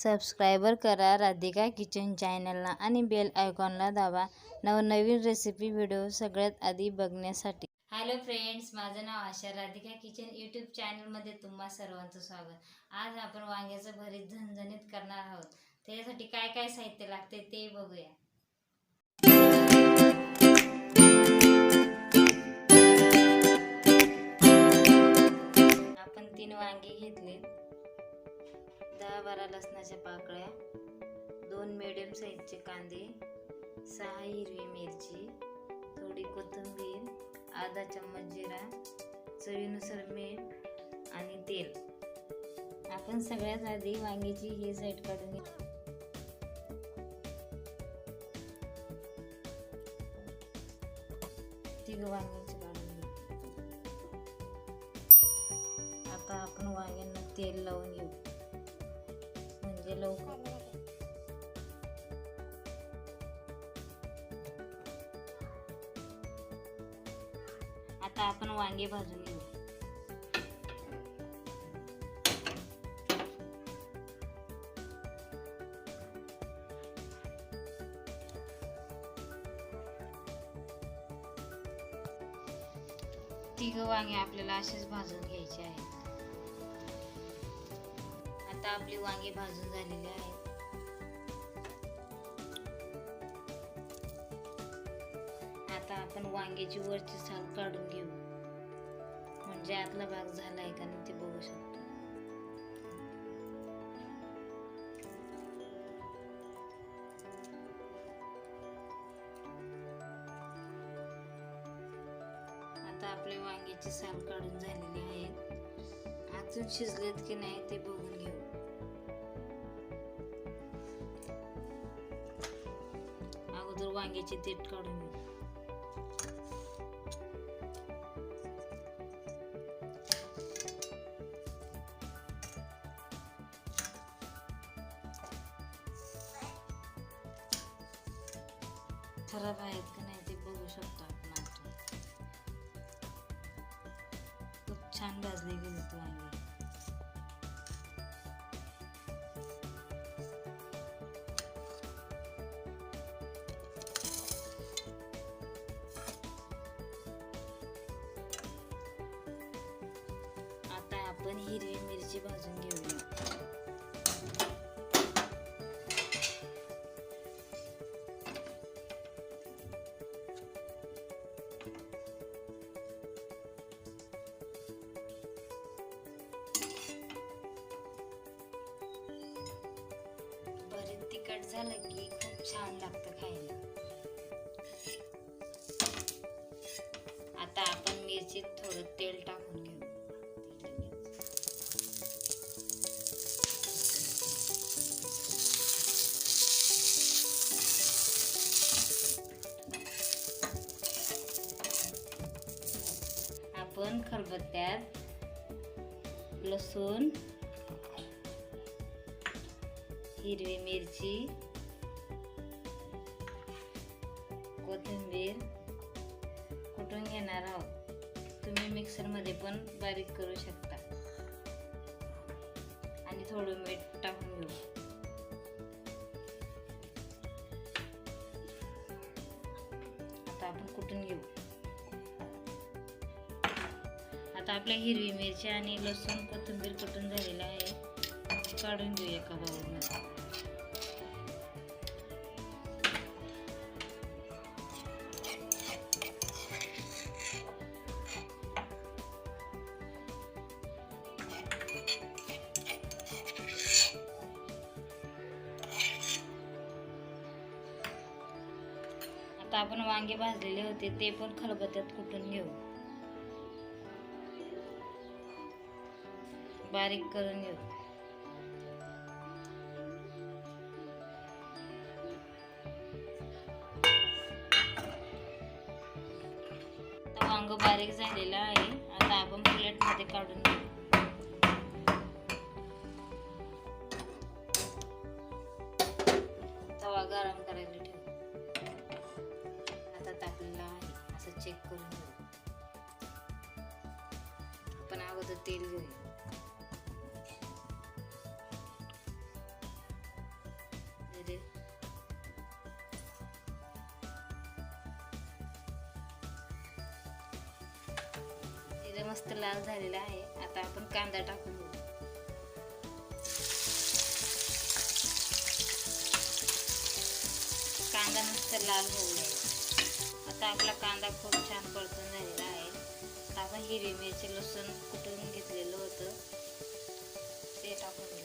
Subscriber करा Radhika kitchen चॅनलला आणि बेल आयकॉनला दाबा नवनवीन रेसिपी व्हिडिओ सगळ्यात आधी बघण्यासाठी। हॅलो फ्रेंड्स, माझं नाव आशा, राधिका किचन यूट्यूब चॅनलमध्ये तुम्हा सर्वांचं स्वागत। आज आपण वांग्याचं भरीत झणझणीत करणार आहोत। त्यासाठी काय काय साहित्य लागते ते बघूया। आपण 3 वांगी घेतले, 10-12 लसणाच्या पाकळ्या, 2 मीडियम साईजचे कांदे, 6 हिरवी मिरची, थोडी कोथिंबीर, अर्धा चम्मच जिरा, चवीनुसार मीठ आणि तेल। आपण सगळ्यात आधी वांग्याची ही साईड काढून घेऊ। तिघ वांग्याची काढून घेऊ। आता आपण वांग्यांना तेल लावून घेऊ म्हणजे लवकर। आता आपण वांगे भाजून घेऊ। तिघ वांगे आपल्याला असेच भाजून घ्यायचे आहेत। आता आपली वांगे भाजून झालेली आहेत। आता आपण वांग्याची वरची साल काढून घेऊ म्हणजे आतला भाग झालाय का नाही ते बघू शकतो। आता आपल्या वांग्याची साल काढून झालेली आहेत। आतून शिजलेत की नाही ते बघून घेऊ। अगोदर वांग्याची देठ काढून घेऊ। खराब आहेत का नाही ते बघू शकतो आपण। आतून खूप छान भाजले गेले वांगे। आता आपण हिरवी मिरची भाजून घेऊया। भरीत तिखट झालं की खूप छान लागतं खायला। आता आपण मिरचीत थोडं तेल टाकून घेऊ। आपण खलबत्त्यात लसूण, हिरवी मिरची, कोथिंबीर कुटून घेणार आहोत। तुम्ही मिक्सर मध्ये पण बारीक करू शकता आणि थोडं मीठ टाकून घेऊ। आता आपण कुटून घेऊ। आता आपल्या हिरवी मिरची आणि लसूण कोथिंबीर कुटून झालेला आहे, काढून घेऊ एका बाउलमध्ये। आता आपण वांगे भाजलेले होते ते पण खलबत्त्यात कुटून घेऊ, बारीक करून घेऊ। आता वांग बारीक झालेलं आहे। आता आपण प्लेट मध्ये काढून घेऊ। तवा गरम करायला ठेवू। आता तापलेला आहे असं चेक करून घेऊ। आपण अगोदर तेल घेऊया। मस्त लाल झालेला आहे. आता आपण कांदा टाकून घेऊ. कांदा मस्त लाल होऊ द्यायचा. आता आपला कांदा खूप छान परतून झालेला आहे. आता आपण हिरवी मिरची लसूण कुटून घेतलेलं होतं ते टाकून घेऊ.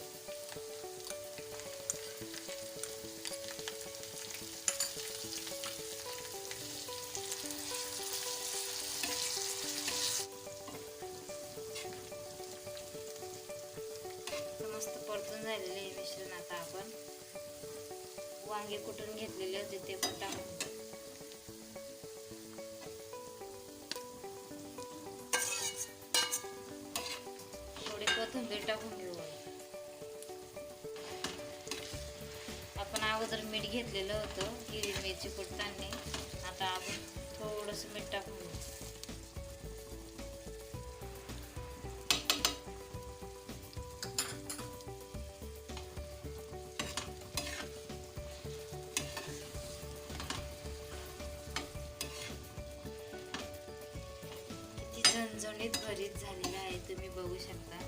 मस्त परतून झालेले हे मिश्रण आता आपण वांगे कुटून घेतलेले होते ते पण टाकून घेऊ. थोडी कोथिंबीर टाकून घेऊ. आपण अगोदर मीठ घेतलेलं होतं हिरवी मिरची कुटताना. आता आपण थोडंसं मीठ टाकून घेऊ. झणझणीत भरीत झालेला आहे, तुम्ही बघू शकता.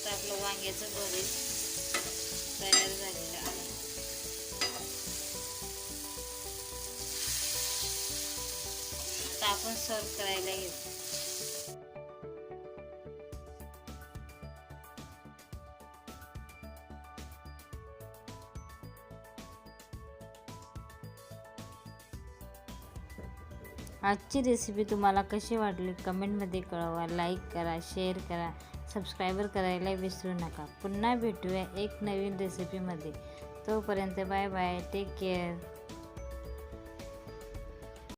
आपलं वांग्याचं भरीत तयार झालेलं आहे. आता आपण सर्व करायला घेऊ. आजची रेसिपी तुम्हाला कशी वाटली कमेंटमध्ये कळवा. लाईक करा, शेअर करा, सबस्क्राईबर करायला विसरू नका. पुन्हा भेटूया एक नवीन रेसिपीमध्ये. तोपर्यंत बाय बाय, टेक केअर.